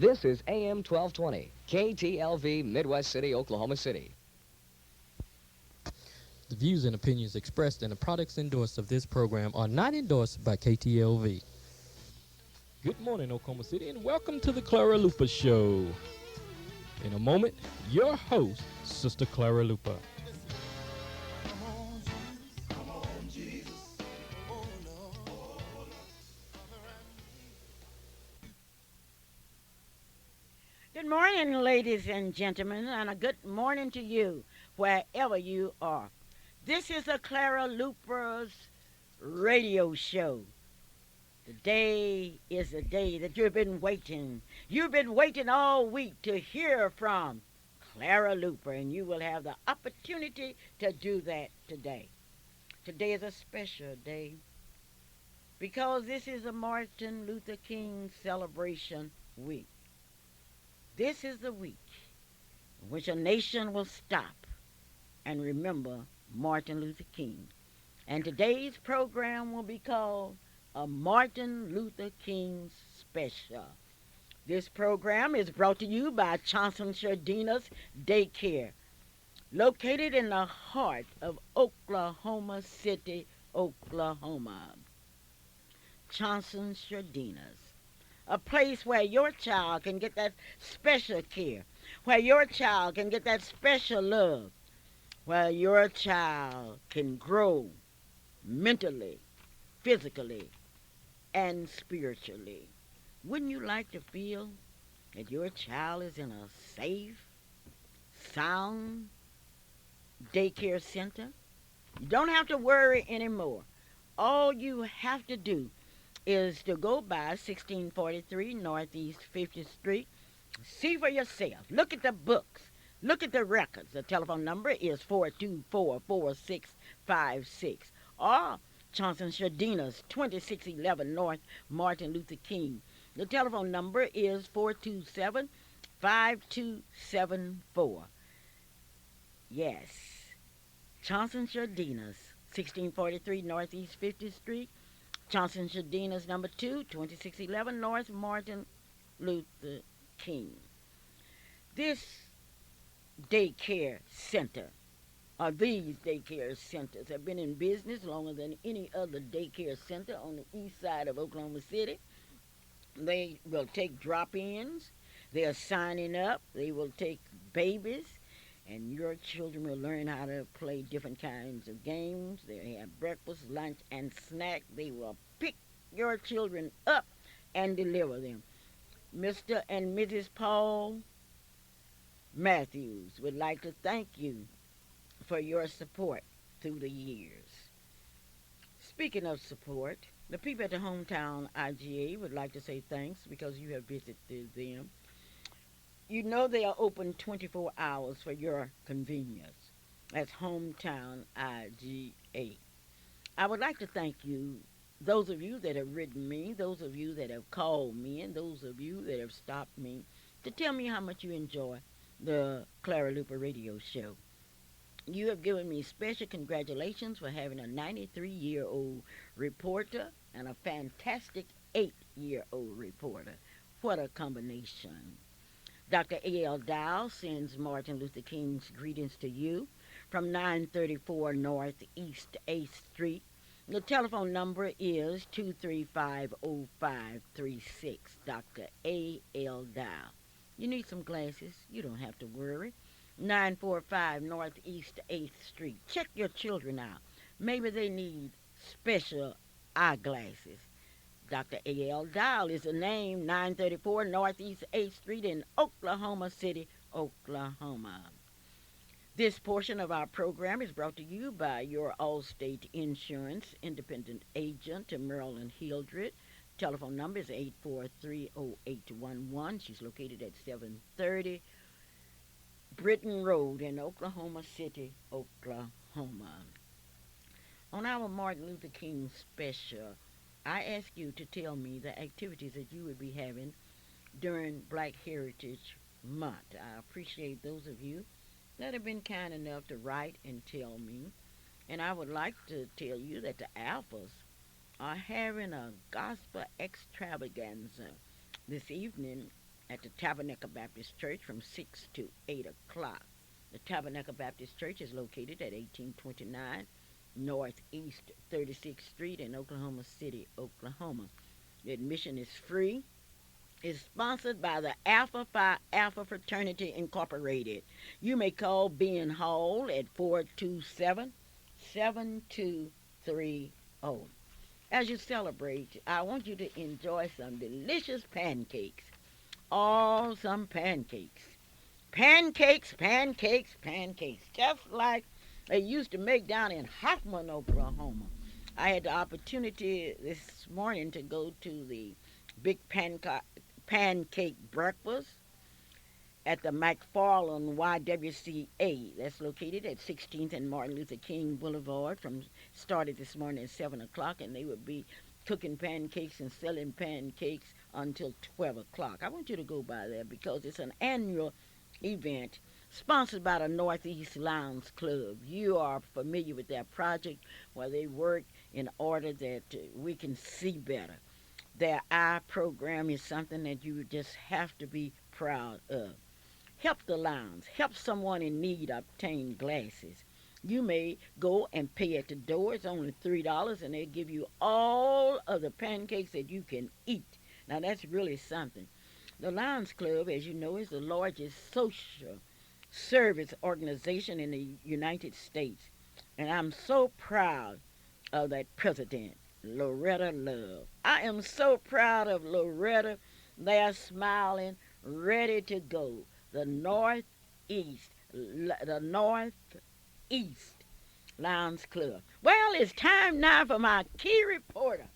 This is AM 1220, KTLV, Midwest City, Oklahoma City. The views and opinions expressed and the products endorsed of this program are not endorsed by KTLV. Good morning, Oklahoma City, and welcome to the Clara Luper Show. In a moment, your host, Sister Clara Luper. Good morning, ladies and gentlemen, and a good morning to you, wherever you are. This is a Clara Luper's radio show. Today is the day that you've been waiting. You've been waiting all week to hear from Clara Luper, and you will have the opportunity to do that today. Today is a special day because this is a Martin Luther King celebration week. This is the week in which a nation will stop and remember Martin Luther King. And today's program will be called a Martin Luther King Special. This program is brought to you by Johnson Shardina's Daycare, located in the heart of Oklahoma City, Oklahoma. Johnson Shardina's, a place where your child can get that special care, where your child can get that special love, where your child can grow mentally, physically, and spiritually. Wouldn't you like to feel that your child is in a safe, sound daycare center? You don't have to worry anymore. All you have to do is to go by 1643 Northeast 50th Street. See for yourself. Look at the books. Look at the records. The telephone number is 424-4656. Or Johnson Shardina's 2611 North Martin Luther King. The telephone number is 427-5274. Yes. Johnson Shardina's 1643 Northeast 50th Street. Johnson Shardina's number 2, 2611 North Martin Luther King. This daycare center, or these daycare centers, have been in business longer than any other daycare center on the east side of Oklahoma City. They will take drop-ins. They are signing up. They will take babies, and your children will learn how to play different kinds of games. They have breakfast, lunch, and snack. They will pick your children up and deliver them. Mr. and Mrs. Paul Matthews would like to thank you for your support through the years. Speaking of support, the people at the hometown IGA would like to say thanks because you have visited them. You know they are open 24 hours for your convenience. That's Hometown IGA. I would like to thank you, those of you that have written me, those of you that have called me, and those of you that have stopped me to tell me how much you enjoy the Clara Luper radio show. You have given me special congratulations for having a 93-year-old reporter and a fantastic 8-year-old reporter. What a combination. Dr. A.L. Dow sends Martin Luther King's greetings to you from 934 Northeast 8th Street. The telephone number is 235-0536. Dr. A.L. Dow. You need some glasses? You don't have to worry. 945 Northeast 8th Street. Check your children out. Maybe they need special eyeglasses. Dr. A.L. Dial is the name, 934 Northeast 8th Street in Oklahoma City, Oklahoma. This portion of our program is brought to you by your Allstate Insurance independent agent, Marilyn Hildred. Telephone number is 843-0811. She's located at 730 Britton Road in Oklahoma City, Oklahoma. On our Martin Luther King special, I ask you to tell me the activities that you would be having during Black Heritage Month. I appreciate those of you that have been kind enough to write and tell me. And I would like to tell you that the Alphas are having a gospel extravaganza this evening at the Tabernacle Baptist Church from 6 to 8 o'clock. The Tabernacle Baptist Church is located at 1829 Northeast 36th Street in Oklahoma City, Oklahoma. The admission is free. It's sponsored by the Alpha Phi Alpha Fraternity Incorporated. You may call Ben Hall at 427-7230. As you celebrate, I want you to enjoy some delicious pancakes. Some pancakes. Pancakes, pancakes, pancakes. Just like they used to make down in Hoffman, Oklahoma. I had the opportunity this morning to go to the big pancake breakfast at the McFarland YWCA. That's located at 16th and Martin Luther King Boulevard. Started this morning at 7 o'clock, and they would be cooking pancakes and selling pancakes until 12 o'clock. I want you to go by there because it's an annual event sponsored by the Northeast Lions Club. You are familiar with that project where they work in order that we can see better. Their eye program is something that you just have to be proud of. Help the Lions. Help someone in need obtain glasses. You may go and pay at the door. It's only $3, and they'll give you all of the pancakes that you can eat. Now, that's really something. The Lions Club, as you know, is the largest social service organization in the United States. And I'm so proud of that president, Loretta Love. I am so proud of Loretta. They're smiling, ready to go. The Northeast Lions Club. Well, it's time now for my key reporter,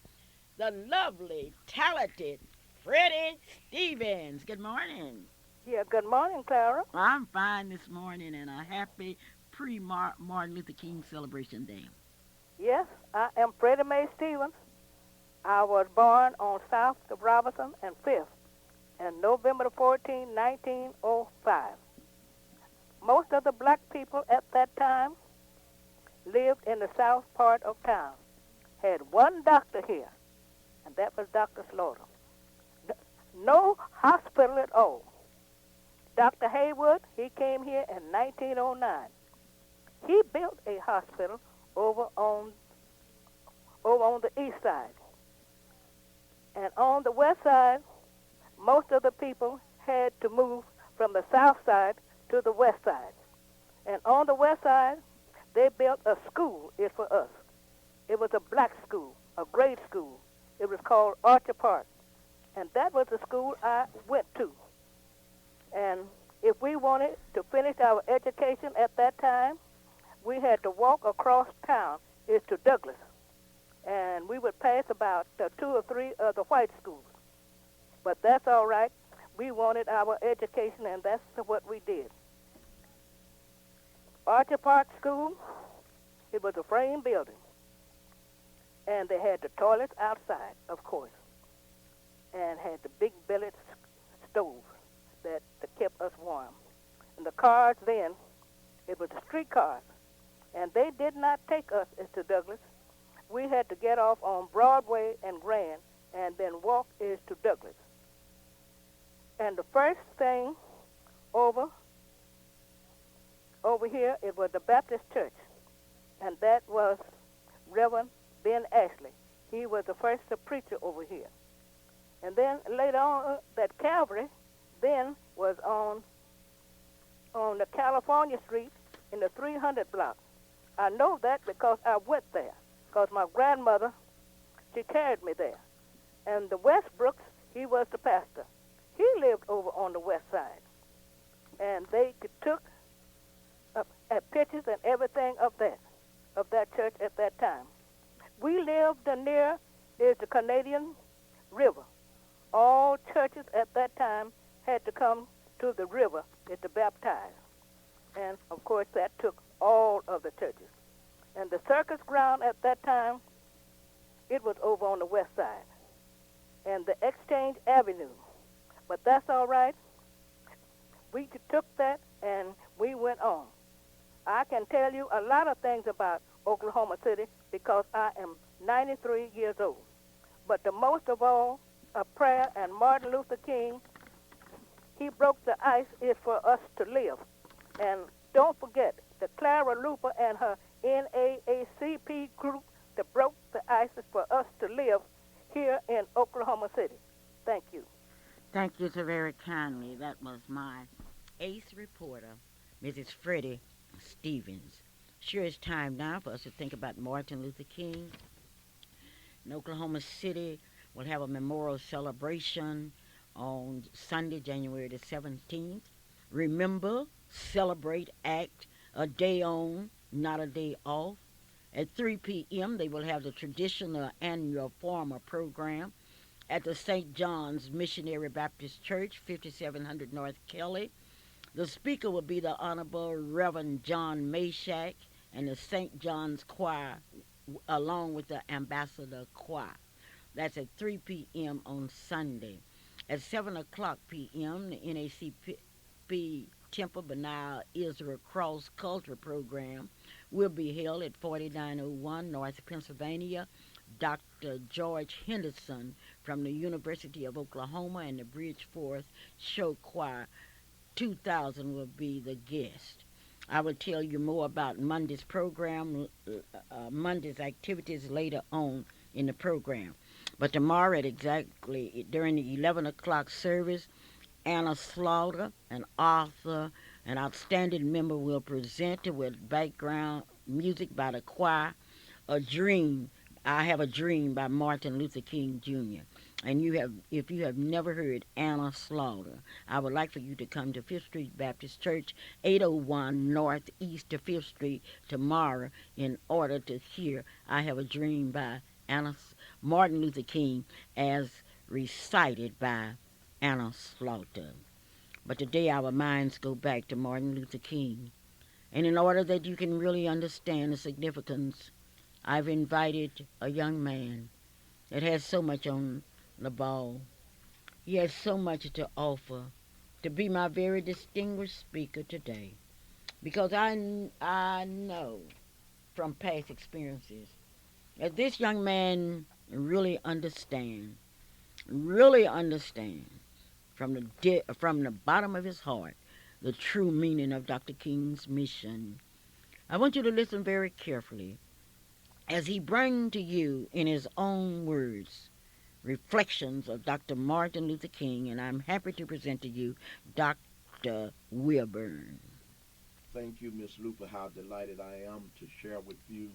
the lovely, talented Freddie Stevens. Good morning. Yeah, good morning, Clara. I'm fine this morning, and a happy pre-Martin Luther King celebration day. Yes, I am Freddie Mae Stevens. I was born on South of Robinson and 5th and November 14, 1905. Most of the black people at that time lived in the south part of town. Had one doctor here, and that was Dr. Slaughter. No hospital at all. Dr. Haywood, he came here in 1909. He built a hospital over on the east side. And on the west side, most of the people had to move from the south side to the west side. And on the west side, they built a school for us. It was a black school, a grade school. It was called Archer Park. And that was the school I went to. And if we wanted to finish our education at that time, we had to walk across town. It's to Douglas. And we would pass about 2 or 3 of the white schools. But that's all right. We wanted our education, and that's what we did. Archer Park School, it was a frame building. And they had the toilets outside, of course, and had the big billet stove that kept us warm. And the cars then, it was the street cars. And they did not take us to Douglas. We had to get off on Broadway and Grand and then walk to Douglas. And the first thing over here, it was the Baptist Church. And that was Reverend Ben Ashley. He was the first preacher over here. And then later on, that Calvary then was on the California Street in the 300 block. I know that because I went there, because my grandmother, she carried me there. And the Westbrooks, he was the pastor. He lived over on the west side. And they took pictures and everything of that church at that time. We lived near the Canadian River. All churches at that time had to come to the river to baptize. And, of course, that took all of the churches. And the circus ground at that time, it was over on the west side. And the Exchange Avenue. But that's all right. We took that and we went on. I can tell you a lot of things about Oklahoma City because I am 93 years old. But the most of all, a prayer and Martin Luther King He broke the ice is for us to live. And don't forget the Clara Luper and her NAACP group that broke the ice is for us to live here in Oklahoma City. Thank you. Thank you so very kindly. That was my ace reporter, Mrs. Freddie Stevens. Sure, it's time now for us to think about Martin Luther King. In Oklahoma City, we'll have a memorial celebration on Sunday, January the 17th. Remember, celebrate, act, a day on, not a day off. At 3 p.m., they will have the traditional annual farmer program at the St. John's Missionary Baptist Church, 5700 North Kelly. The speaker will be the Honorable Reverend John Mashak and the St. John's Choir, along with the Ambassador Choir. That's at 3 p.m. on Sunday. At 7 o'clock p.m., the NACP Temple Benile Israel Cross Culture Program will be held at 4901 North Pennsylvania. Dr. George Henderson from the University of Oklahoma and the Bridgeforth Show Choir 2000 will be the guest. I will tell you more about Monday's program, Monday's activities later on in the program. But tomorrow at exactly during the 11 o'clock service, Anna Slaughter, an author, an outstanding member, will present with background music by the choir, A Dream. I Have a Dream by Martin Luther King Jr. And if you have never heard Anna Slaughter, I would like for you to come to Fifth Street Baptist Church, 801 Northeast to Fifth Street tomorrow in order to hear I Have a Dream by Martin Luther King as recited by Anna Slaughter. But today our minds go back to Martin Luther King. And in order that you can really understand the significance, I've invited a young man that has so much on the ball. He has so much to offer to be my very distinguished speaker today. Because I know from past experiences that this young man really understands from the bottom of his heart the true meaning of Dr. King's mission. I want you to listen very carefully as he brings to you in his own words reflections of Dr. Martin Luther King, and I'm happy to present to you Dr. Wilburn. Thank you, Miss Luper. How delighted I am to share with you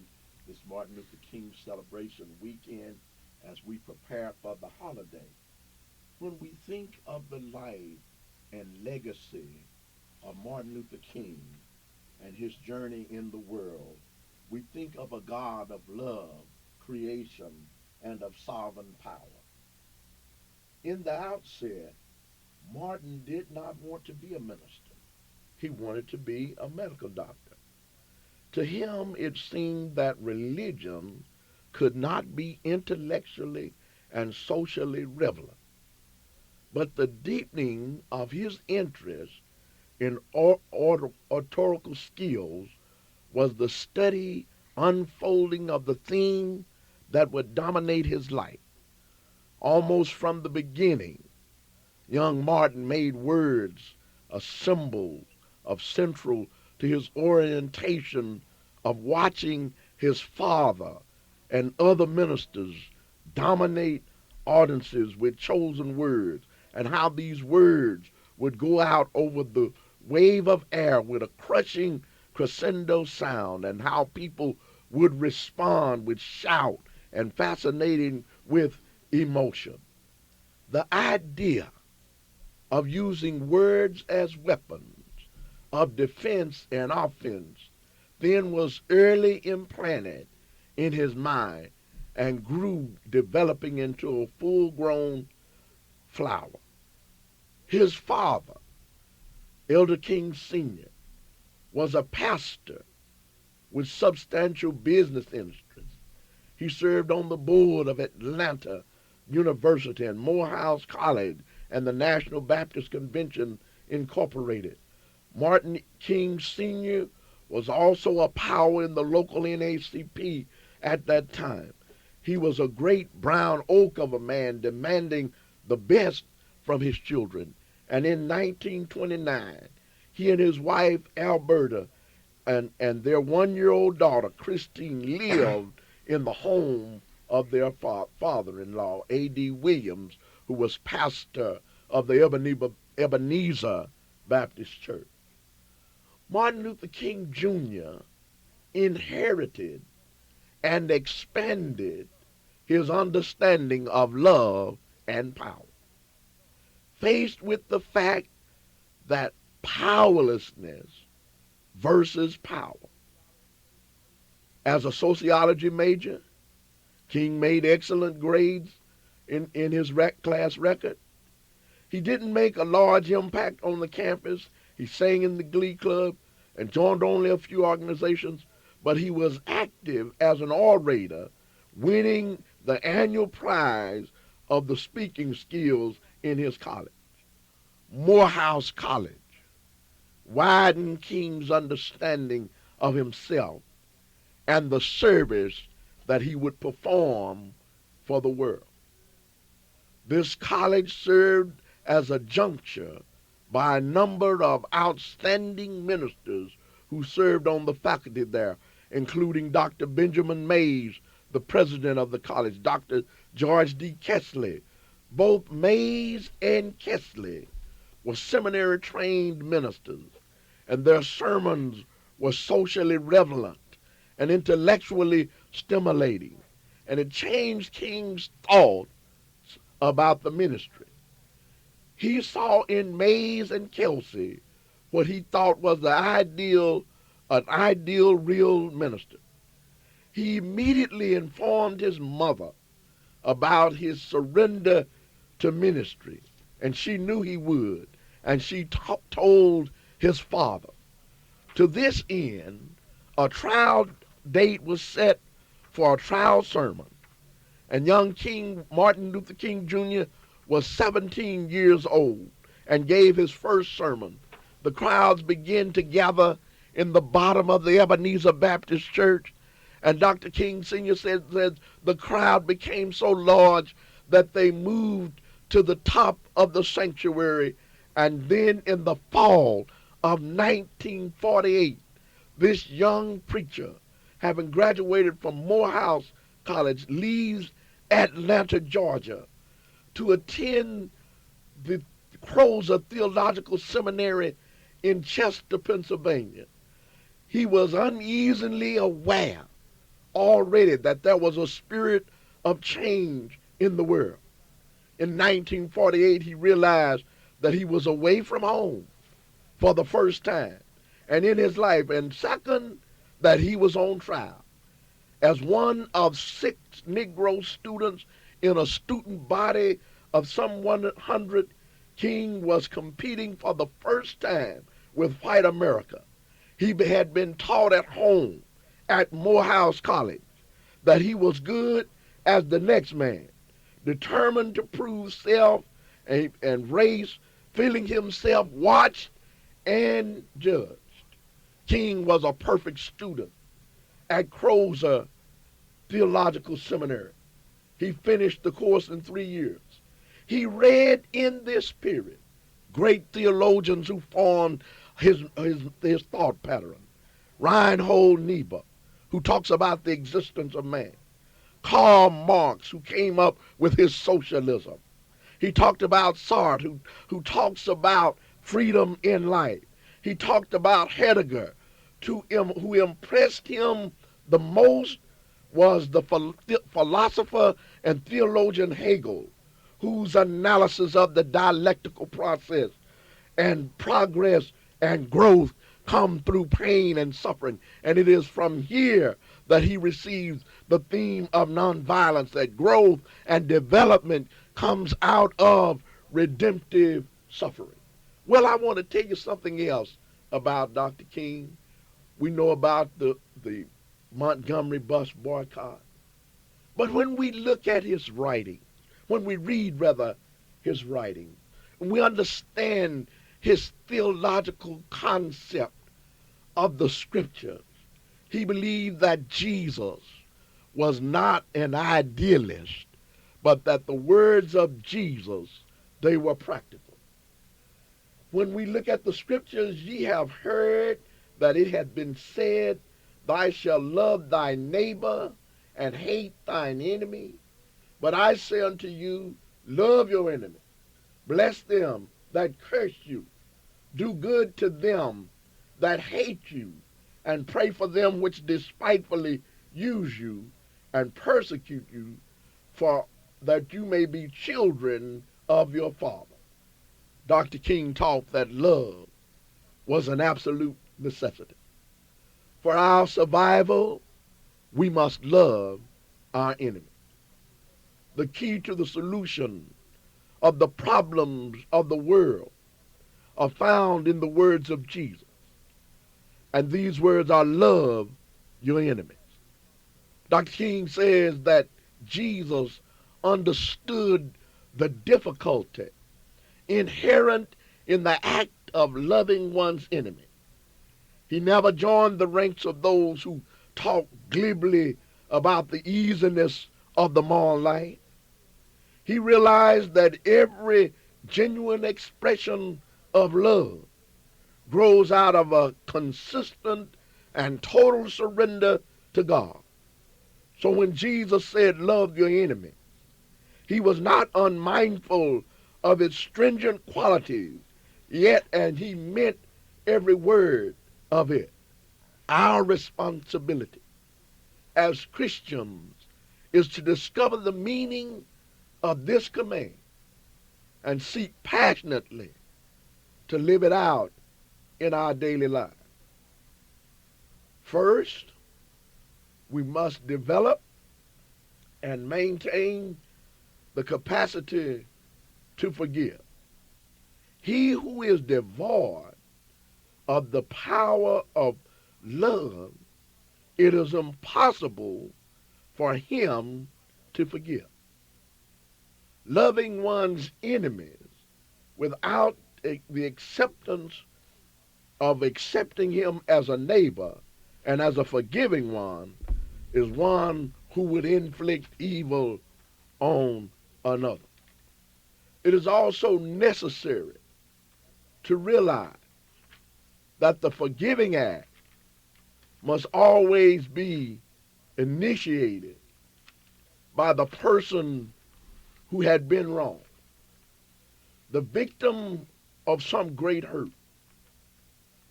this Martin Luther King celebration weekend as we prepare for the holiday. When we think of the life and legacy of Martin Luther King and his journey in the world, we think of a God of love, creation, and of sovereign power. In the outset, Martin did not want to be a minister. He wanted to be a medical doctor. To him, it seemed that religion could not be intellectually and socially relevant. But the deepening of his interest in oratorical skills was the steady unfolding of the theme that would dominate his life. Almost from the beginning, young Martin made words a symbol of central to his orientation of watching his father and other ministers dominate audiences with chosen words, and how these words would go out over the wave of air with a crushing crescendo sound, and how people would respond with shout and fascinating with emotion. The idea of using words as weapons of defense and offense then was early implanted in his mind and grew, developing into a full-grown flower. His father, Elder King Sr., was a pastor with substantial business interests. He served on the board of Atlanta University and Morehouse College and the National Baptist Convention Incorporated. Martin King Sr. was also a power in the local NACP at that time. He was a great brown oak of a man demanding the best from his children And in 1929, he and his wife, Alberta, and their 1-year-old daughter, Christine, lived in the home of their father-in-law, A.D. Williams, who was pastor of the Ebenezer Baptist Church. Martin Luther King Jr. inherited and expanded his understanding of love and power. Faced with the fact that powerlessness versus power. As a sociology major, King made excellent grades in his class record. He didn't make a large impact on the campus. He sang in the glee club and joined only a few organizations, but he was active as an orator, winning the annual prize of the speaking skills in his college. Morehouse College widened King's understanding of himself and the service that he would perform for the world. This college served as a juncture by a number of outstanding ministers who served on the faculty there, including Dr. Benjamin Mays, the president of the college, Dr. George D. Kesley. Both Mays and Kesley were seminary-trained ministers, and their sermons were socially relevant and intellectually stimulating, and it changed King's thought about the ministry. He saw in Mays and Kelsey what he thought was an ideal real minister. He immediately informed his mother about his surrender to ministry, and she knew he would, and she told his father. To this end, a trial date was set for a trial sermon, and young King, Martin Luther King Jr., was 17 years old and gave his first sermon. The crowds began to gather in the bottom of the Ebenezer Baptist Church, and Dr. King Sr. said the crowd became so large that they moved to the top of the sanctuary. And then in the fall of 1948, this young preacher, having graduated from Morehouse College, leaves Atlanta, Georgia, to attend the Crozer Theological Seminary in Chester, Pennsylvania. He was uneasily aware already that there was a spirit of change in the world. In 1948, he realized that he was away from home for the first time and in his life, and second, that he was on trial. As one of 6 Negro students in a student body of some 100, King was competing for the first time with white America. He had been taught at home at Morehouse College that he was good as the next man, determined to prove self and race, feeling himself watched and judged. King was a perfect student at Crozer Theological Seminary. He finished the course in 3 years. He read in this period great theologians who formed his thought pattern. Reinhold Niebuhr, who talks about the existence of man. Karl Marx, who came up with his socialism. He talked about Sartre, who talks about freedom in life. He talked about Heidegger, who impressed him the most was the philosopher and theologian Hegel, whose analysis of the dialectical process and progress and growth come through pain and suffering. And it is from here that he receives the theme of nonviolence, that growth and development comes out of redemptive suffering. Well, I want to tell you something else about Dr. King. We know about the Montgomery bus boycott. But when we look at his writing, when we read, rather, his writing, we understand his theological concept of the scriptures. He believed that Jesus was not an idealist, but that the words of Jesus, they were practical. When we look at the scriptures, ye have heard that it hath been said, thou shalt love thy neighbor and hate thine enemy. But I say unto you, love your enemy, bless them that curse you, do good to them that hate you, and pray for them which despitefully use you and persecute you, for that you may be children of your Father. Dr. King taught that love was an absolute necessity. For our survival, we must love our enemy. The key to the solution of the problems of the world are found in the words of Jesus. And these words are love your enemies. Dr. King says that Jesus understood the difficulty inherent in the act of loving one's enemy. He never joined the ranks of those who talk glibly about the easiness of the moral life. He realized that every genuine expression of love grows out of a consistent and total surrender to God. So when Jesus said, love your enemy, he was not unmindful of its stringent qualities, yet, and he meant every word of it. Our responsibility as Christians is to discover the meaning of this command and seek passionately to live it out in our daily life. First, we must develop and maintain the capacity to forgive. He who is devoid of the power of love, it is impossible for him to forgive. Loving one's enemies without the acceptance of accepting him as a neighbor and as a forgiving one is one who would inflict evil on another. It is also necessary to realize that the forgiving act must always be initiated by the person who had been wronged, the victim of some great hurt,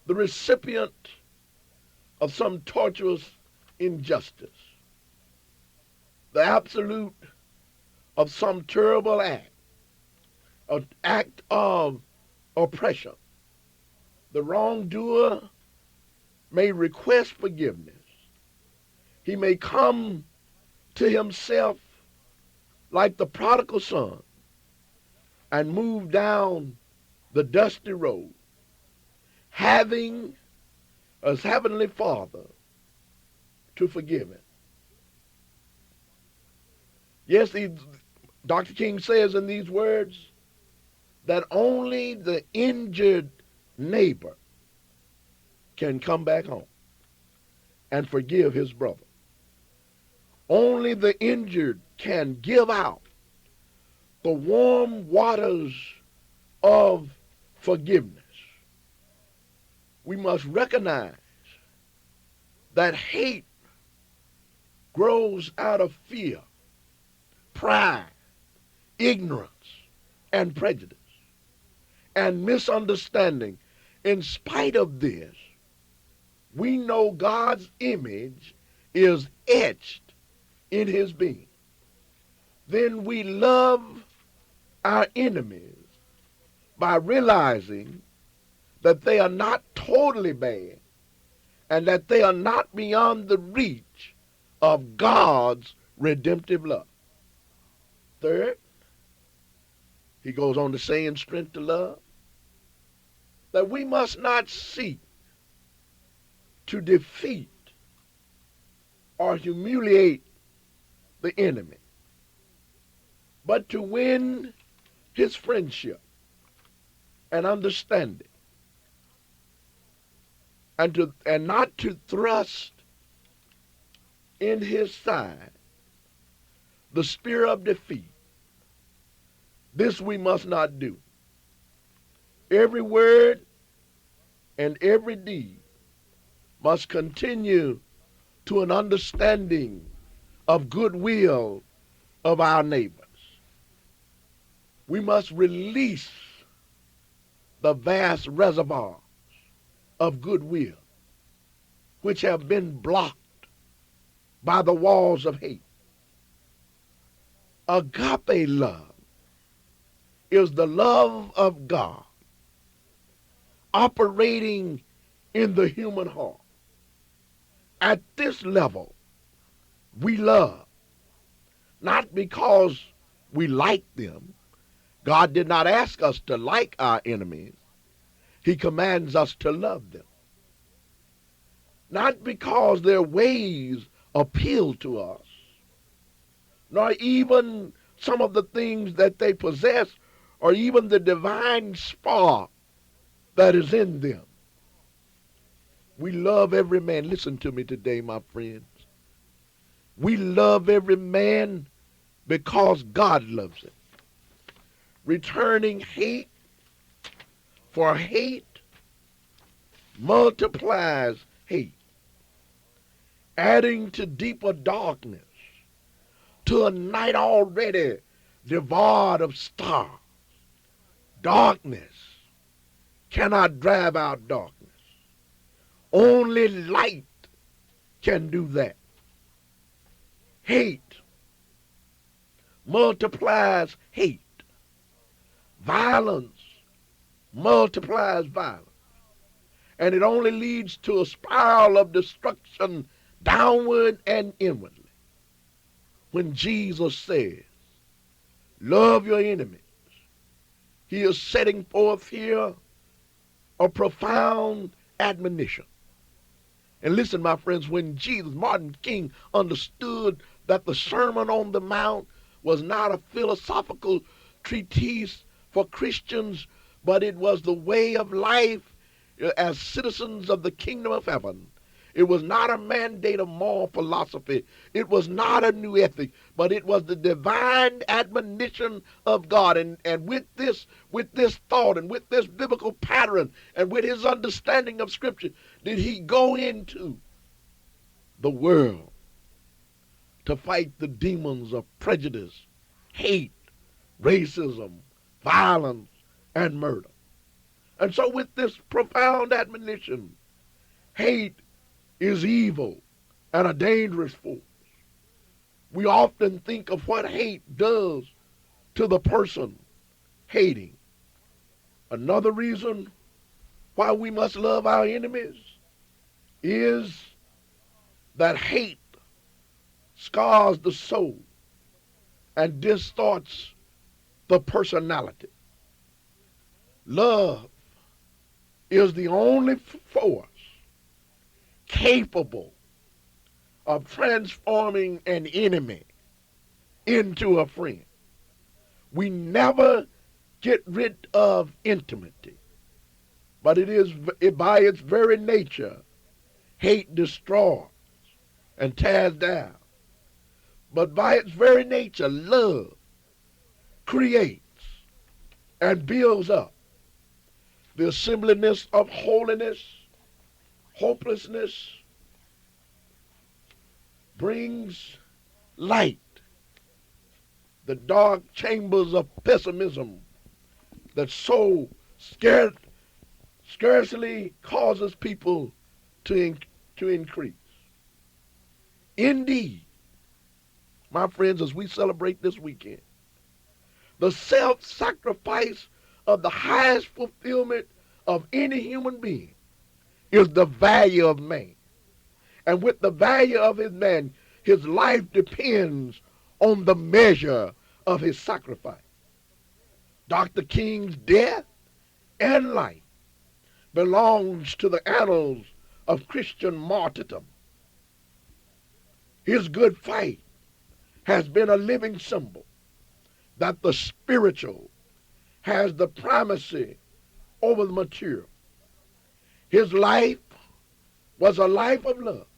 the recipient of some torturous injustice, the absolute of some terrible act, an act of oppression. The wrongdoer may request forgiveness. He may come to himself like the prodigal son and move down the dusty road, having as Heavenly Father to forgive him. Yes, Dr. King says in these words that only the injured neighbor can come back home and forgive his brother. Only the injured can give out the warm waters of forgiveness. We must recognize that hate grows out of fear, pride, ignorance, and prejudice, and misunderstanding. In spite of this, we know God's image is etched in his being. Then we love our enemies by realizing that they are not totally bad and that they are not beyond the reach of God's redemptive love. Third, he goes on to say in Strength to Love that we must not seek to defeat or humiliate the enemy, but to win his friendship and understanding, and not to thrust in his side the spear of defeat. This we must not do. Every word and every deed must continue to an understanding of goodwill of our neighbors. We must release the vast reservoir of goodwill which have been blocked by the walls of hate. Agape love is the love of God operating in the human heart. At this level, we love, not because we like them. God did not ask us to like our enemies. He commands us to love them. Not because their ways appeal to us, nor even some of the things that they possess, or even the divine spark that is in them. We love every man. Listen to me today, my friends. We love every man because God loves it. Returning hate for hate multiplies hate, adding to deeper darkness, to a night already devoid of stars. Darkness cannot drive out darkness. Only light can do that. Hate multiplies hate. Violence multiplies violence. And it only leads to a spiral of destruction downward and inwardly. When Jesus says, love your enemies, he is setting forth here a profound admonition. And listen, my friends, when Jesus, Martin King, understood that the Sermon on the Mount was not a philosophical treatise for Christians, but it was the way of life as citizens of the kingdom of heaven. It was not a mandate of moral philosophy. It was not a new ethic, but it was the divine admonition of God. And with this thought and with this biblical pattern and with his understanding of Scripture, did he go into the world to fight the demons of prejudice, hate, racism, violence, and murder. And so with this profound admonition, hate is evil and a dangerous force. We often think of what hate does to the person hating. Another reason why we must love our enemies is that hate scars the soul and distorts the personality. Love is the only force capable of transforming an enemy into a friend. We never get rid of intimacy, but by its very nature, hate destroys and tears down. But by its very nature, love creates and builds up. The assembliness of holiness, hopelessness, brings light. The dark chambers of pessimism that so scarcely causes people to increase. Indeed, my friends, as we celebrate this weekend, the self-sacrifice of the highest fulfillment of any human being is the value of man. And with the value of his man, his life depends on the measure of his sacrifice. Dr. King's death and life belongs to the annals of Christian martyrdom. His good fight has been a living symbol that the spiritual has the primacy over the material. His life was a life of love,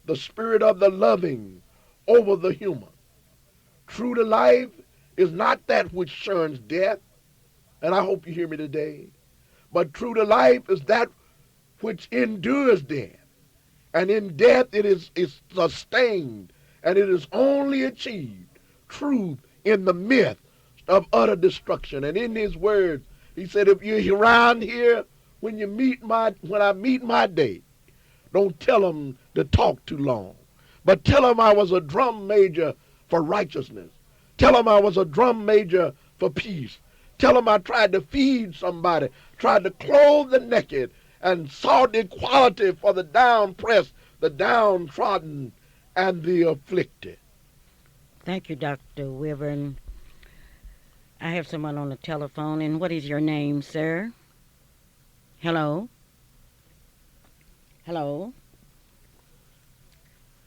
the spirit of the loving over the human. True to life is not that which shuns death, and I hope you hear me today. But true to life is that which endures death. And in death is sustained, and it is only achieved truth in the myth of utter destruction. And in his words, he said, if you're around here when I meet my day, don't tell them to talk too long, but tell them I was a drum major for righteousness. Tell them I was a drum major for peace. Tell them I tried to feed somebody, tried to clothe the naked, and sought equality for the down-pressed, the downtrodden, and the afflicted. Thank you, Dr. Wyvern. I have someone on the telephone, and what is your name, sir? Hello? Hello?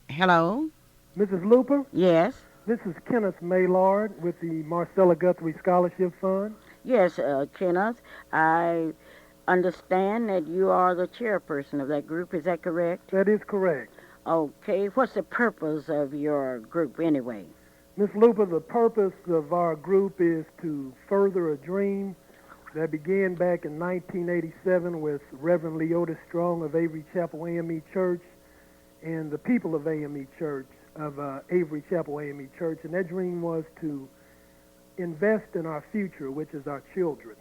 Hello? Mrs. Luper, Yes? this is Kenneth Maylard with the Marcella Guthrie Scholarship Fund. Yes, Kenneth. I understand that you are the chairperson of that group. Is that correct? That is correct. Okay. What's the purpose of your group anyway? Miss Luper, the purpose of our group is to further a dream that began back in 1987 with Reverend Leota Strong of Avery Chapel AME Church and the people of AME Church, of Avery Chapel AME Church. And that dream was to invest in our future, which is our children.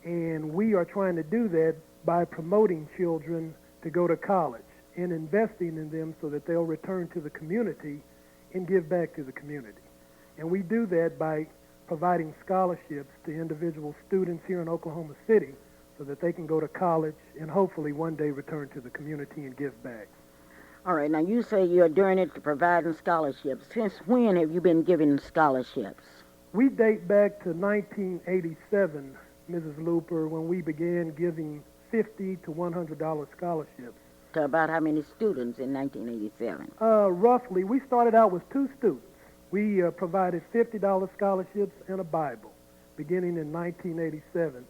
And we are trying to do that by promoting children to go to college and investing in them so that they'll return to the community and give back to the community. And we do that by providing scholarships to individual students here in Oklahoma City so that they can go to college and hopefully one day return to the community and give back. All right. Now, you say you're doing it to providing scholarships. Since when have you been giving scholarships? We date back to 1987, Mrs. Luper, when we began giving $50 to $100 scholarships. To about how many students in 1987? Roughly, we started out with 2 students. We provided $50 scholarships and a Bible beginning in 1987.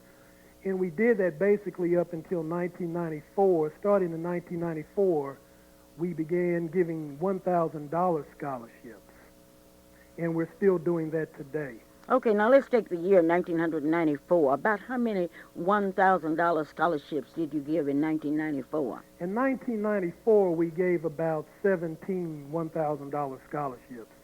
And we did that basically up until 1994. Starting in 1994, we began giving $1,000 scholarships. And we're still doing that today. Okay, now let's take the year 1994. About how many $1,000 scholarships did you give in 1994? In 1994, we gave about 17 $1,000 scholarships.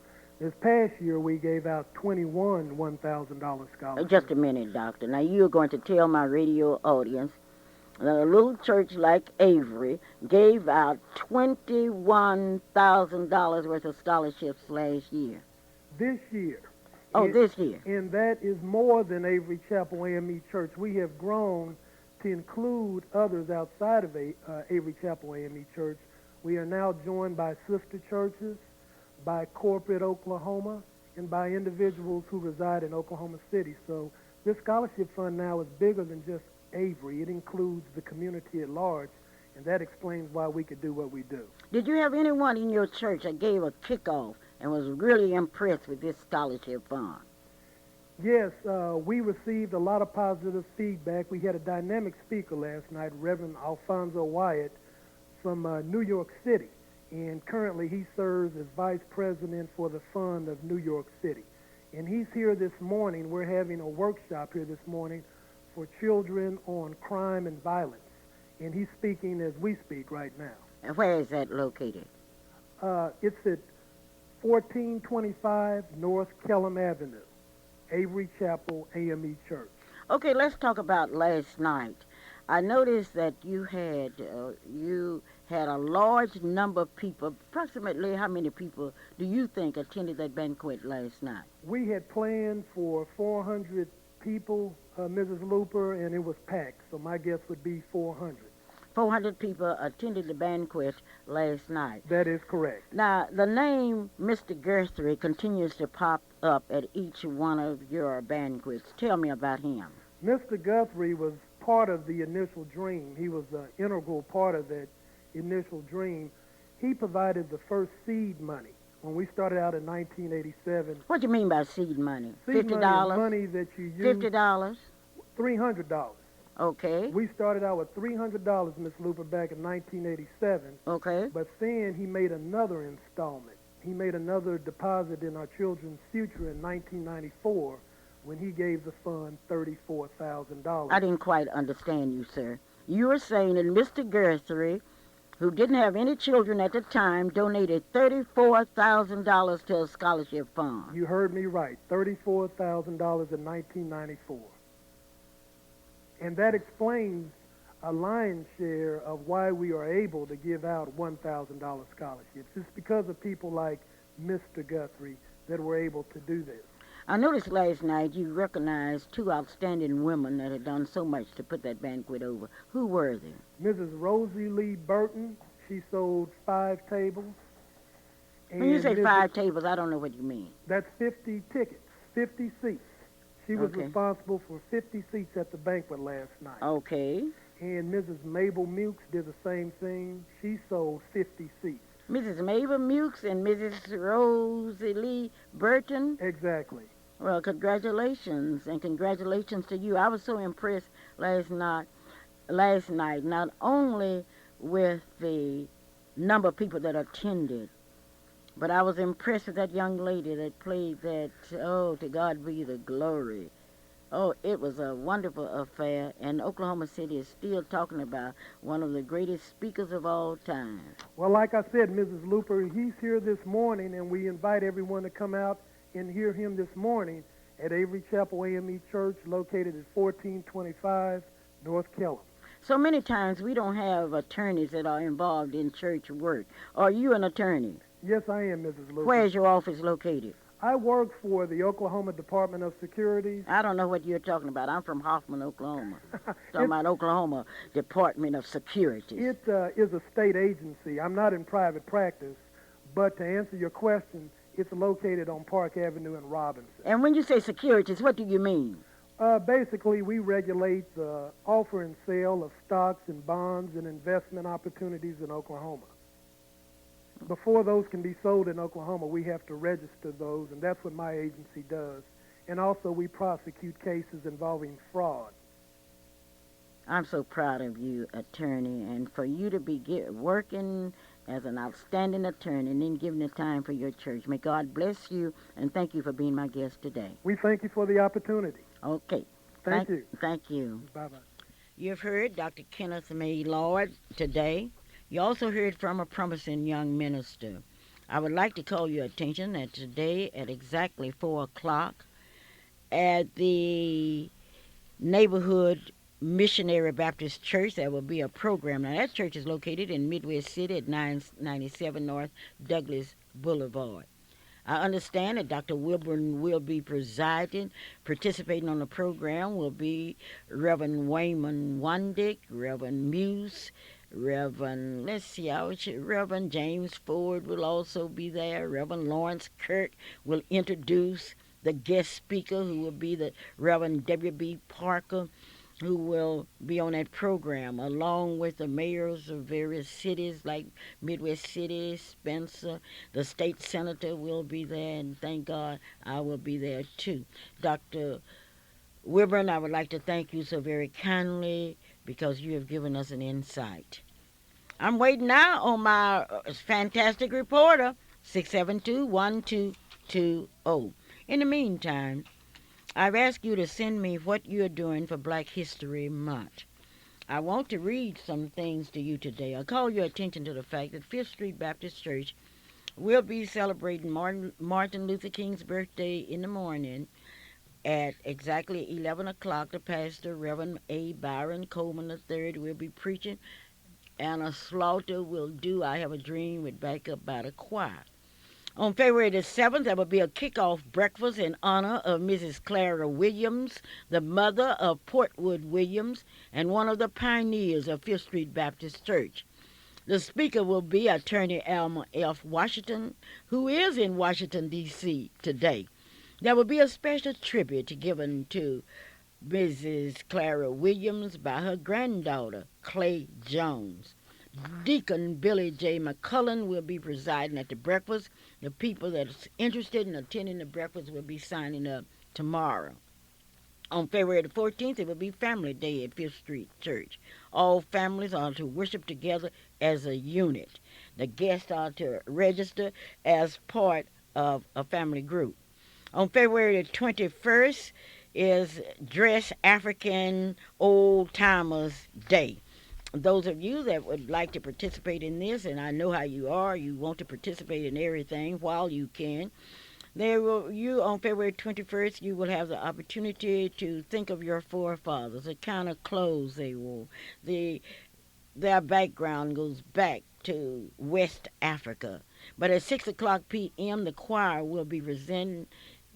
This past year, we gave out 21 $1,000 scholarships. Just a minute, Doctor. Now, you're going to tell my radio audience that a little church like Avery gave out $21,000 worth of scholarships last year. This year. Oh, this year. And that is more than Avery Chapel AME Church. We have grown to include others outside of Avery Chapel AME Church. We are now joined by sister churches, by corporate Oklahoma, and by individuals who reside in Oklahoma City. So this scholarship fund now is bigger than just Avery. It includes the community at large, and that explains why we could do what we do. Did you have anyone in your church that gave a kickoff and was really impressed with this scholarship fund? Yes, we received a lot of positive feedback. We had a dynamic speaker last night, Reverend Alfonso Wyatt from New York City, and currently he serves as vice president for the Fund of New York City. And he's here this morning. We're having a workshop here this morning for children on crime and violence, and he's speaking as we speak right now. And where is that located? It's at 1425 North Kellum Avenue, Avery Chapel AME Church. Okay, let's talk about last night. I noticed that you had a large number of people. Approximately how many people do you think attended that banquet last night? We had planned for 400 people, Mrs. Luper, and it was packed, so my guess would be 400. 400 people attended the banquet last night. That is correct. Now, the name Mr. Guthrie continues to pop up at each one of your banquets. Tell me about him. Mr. Guthrie was part of the initial dream. He was an integral part of that initial dream. He provided the first seed money when we started out in 1987. What do you mean by seed money? Seed $50? money is money that you use. $50? $300. Okay. We started out with $300, Miss Luper, back in 1987. Okay. But then he made another installment. He made another deposit in our children's future in 1994 when he gave the fund $34,000. I didn't quite understand you, sir. You were saying that Mr. Guthrie, who didn't have any children at the time, donated $34,000 to a scholarship fund. You heard me right, $34,000 in 1994. And that explains a lion's share of why we are able to give out $1,000 scholarships. It's because of people like Mr. Guthrie that were able to do this. I noticed last night you recognized two outstanding women that had done so much to put that banquet over. Who were they? Mrs. Rosie Lee Burton, she sold 5 tables. When you say Mrs. 5 tables, I don't know what you mean. That's 50 tickets, 50 seats. She was Okay. responsible for 50 seats at the banquet last night. Okay. And Mrs. Mabel Mukes did the same thing. She sold 50 seats. Mrs. Mabel Mukes and Mrs. Rosie Lee Burton. Exactly. Well, congratulations, and congratulations to you. I was so impressed last night, not only with the number of people that attended, but I was impressed with that young lady that played that, oh, to God be the glory. Oh, it was a wonderful affair, and Oklahoma City is still talking about one of the greatest speakers of all time. Well, like I said, Mrs. Luper, he's here this morning, and we invite everyone to come out and hear him this morning at Avery Chapel AME Church, located at 1425 North Kellum. So many times we don't have attorneys that are involved in church work. Are you an attorney? Yes, I am, Mrs. Luper. Where is your office located? I work for the Oklahoma Department of Security. I don't know what you're talking about. I'm from Hoffman, Oklahoma. Talking about Oklahoma Department of Security. It is a state agency. I'm not in private practice, but to answer your question, it's located on Park Avenue in Robinson. And when you say securities, what do you mean? Basically, we regulate the offer and sale of stocks and bonds and investment opportunities in Oklahoma. Before those can be sold in Oklahoma, we have to register those, and that's what my agency does. And also, we prosecute cases involving fraud. I'm so proud of you, attorney, and for you to be working as an outstanding attorney and then giving the time for your church. May God bless you, and thank you for being my guest today. We thank you for the opportunity. Okay. Thank you. Thank you. Bye-bye. You've heard Dr. Kenneth May Lord today. You also heard from a promising young minister. I would like to call your attention that today at exactly 4 o'clock at the neighborhood Missionary Baptist Church, there will be a program. Now, that church is located in Midwest City at 997 North Douglas Boulevard. I understand that Dr. Wilburn will be presiding. Participating on the program will be Reverend Wayman Wandick, Reverend Muse, Reverend James Ford will also be there. Reverend Lawrence Kirk will introduce the guest speaker, who will be the Reverend W.B. Parker, who will be on that program, along with the mayors of various cities like Midwest City, Spencer. The state senator will be there, and thank God I will be there too. Dr. Wilburn, I would like to thank you so very kindly because you have given us an insight. I'm waiting now on my fantastic reporter, 672-1220. In the meantime, I've asked you to send me what you're doing for Black History Month. I want to read some things to you today. I'll call your attention to the fact that Fifth Street Baptist Church will be celebrating Martin Luther King's birthday in the morning at exactly 11 o'clock. The pastor, Reverend A. Byron Coleman III, will be preaching. Anna Slaughter will do I Have a Dream with backup by the choir. On February the 7th, there will be a kickoff breakfast in honor of Mrs. Clara Williams, the mother of Portwood Williams and one of the pioneers of Fifth Street Baptist Church. The speaker will be Attorney Alma F. Washington, who is in Washington, D.C. today. There will be a special tribute given to Mrs. Clara Williams by her granddaughter, Clay Jones. Deacon Billy J. McCullen will be presiding at the breakfast. The people that's interested in attending the breakfast will be signing up tomorrow. On February the 14th, it will be Family Day at Fifth Street Church. All families are to worship together as a unit. The guests are to register as part of a family group. On February the 21st is Dress African Old Timers Day. Those of you that would like to participate in this, and I know how you are, you want to participate in everything while you can. On February 21st, you will have the opportunity to think of your forefathers, the kind of clothes they wore. Their background goes back to West Africa. But at 6 o'clock p.m., the choir will be presenting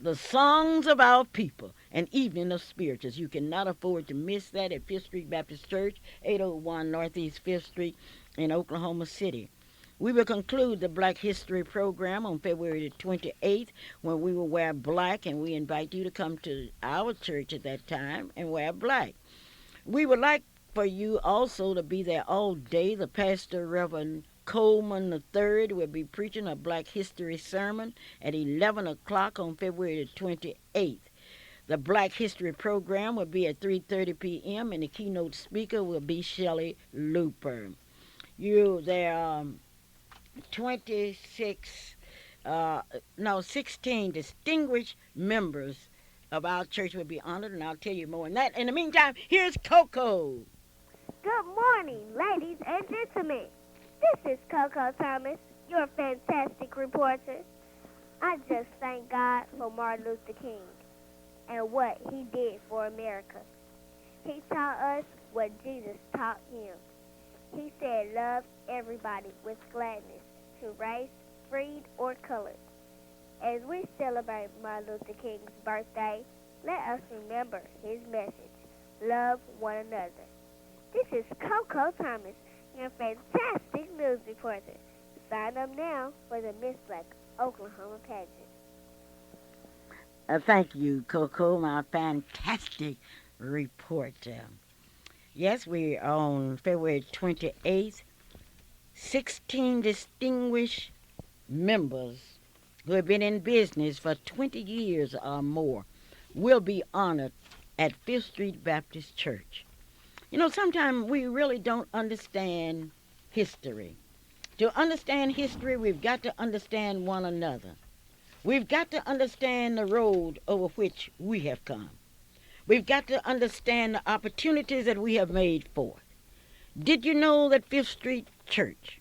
the songs of our people, an evening of spirituals. You cannot afford to miss that at Fifth Street Baptist Church, 801 Northeast Fifth Street in Oklahoma City. We will conclude the Black History program on February the 28th when we will wear black, and we invite you to come to our church at that time and wear black. We would like for you also to be there all day. The pastor, Reverend Coleman III, will be preaching a Black History sermon at 11 o'clock on February the 28th. The Black History program will be at 3:30 p.m. and the keynote speaker will be Shelley Luper. There are 16 distinguished members of our church will be honored, and I'll tell you more on that. In the meantime, here's Coco. Good morning, ladies and gentlemen. This is Coco Thomas, your fantastic reporter. I just thank God for Martin Luther King and what he did for America. He taught us what Jesus taught him. He said, love everybody with gladness, to race, creed, or color. As we celebrate Martin Luther King's birthday, let us remember his message, love one another. This is Coco Thomas, your fantastic news reporter. Sign up now for the Miss Black Oklahoma pageant. Thank you, Coco, my fantastic reporter. Yes, we're on February 28th. 16 distinguished members who have been in business for 20 years or more will be honored at Fifth Street Baptist Church. You know, sometimes we really don't understand history. To understand history, we've got to understand one another. We've got to understand the road over which we have come. We've got to understand the opportunities that we have made for it. Did you know that Fifth Street Church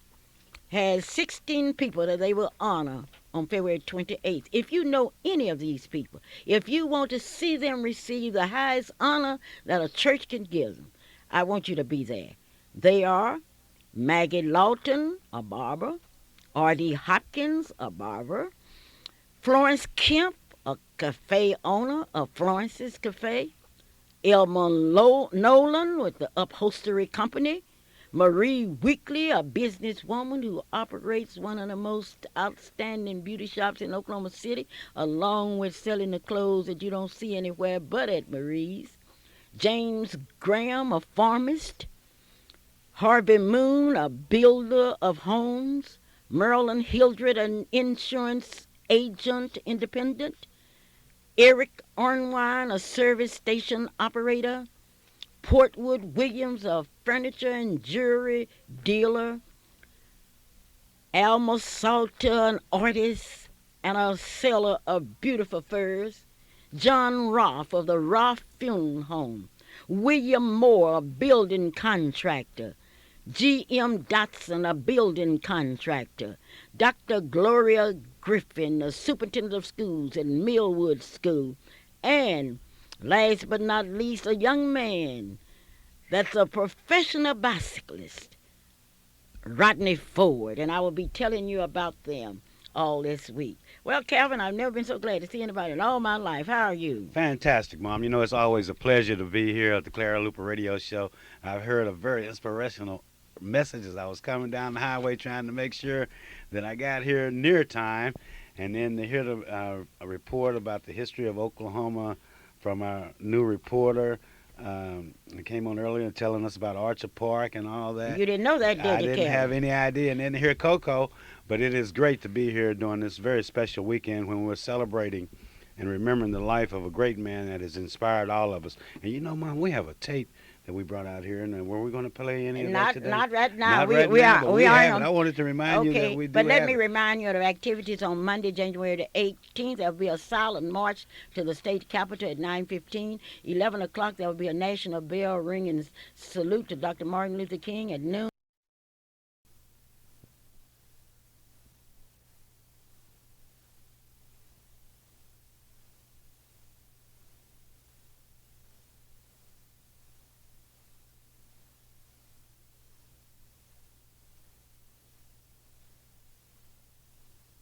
has 16 people that they will honor on February 28th? If you know any of these people, if you want to see them receive the highest honor that a church can give them, I want you to be there. They are Maggie Lawton, a barber, R.D. Hopkins, a barber, Florence Kemp, a cafe owner of Florence's Cafe, Elma Nolan with the upholstery company, Marie Weekly, a businesswoman who operates one of the most outstanding beauty shops in Oklahoma City, along with selling the clothes that you don't see anywhere but at Marie's, James Graham, a pharmacist, Harvey Moon, a builder of homes, Marilyn Hildred, an insurance agent independent, Eric Ornwine, a service station operator, Portwood Williams, a furniture and jewelry dealer, Alma Salter, an artist and a seller of beautiful furs, John Roth of the Roth Funeral Home, William Moore, a building contractor, G.M. Dotson, a building contractor, Dr. Gloria Griffin, the superintendent of schools at Millwood School, and last but not least, a young man that's a professional bicyclist, Rodney Ford, and I will be telling you about them all this week. Well, Calvin, I've never been so glad to see anybody in all my life. How are you? Fantastic, Mom. You know, it's always a pleasure to be here at the Clara Luper Radio Show. I've heard a very inspirational message as I was coming down the highway trying to make sure that I got here near time, and then to hear a report about the history of Oklahoma from our new reporter. He came on earlier telling us about Archer Park and all that. You didn't know that, did you, I didn't Calvin? have any idea, and then to hear Coco, but it is great to be here during this very special weekend when we're celebrating and remembering the life of a great man that has inspired all of us. And you know, Mom, we have a tape that we brought out here, and were we going to play any of that today? Not right now. Not we right we now, are but we are have it. on. I wanted to remind you that Okay, we do but let have me it. remind you of the activities on Monday, January the 18th. There will be a silent march to the state capitol at 9:15. 11 o'clock, there will be a national bell ringing salute to Dr. Martin Luther King at noon.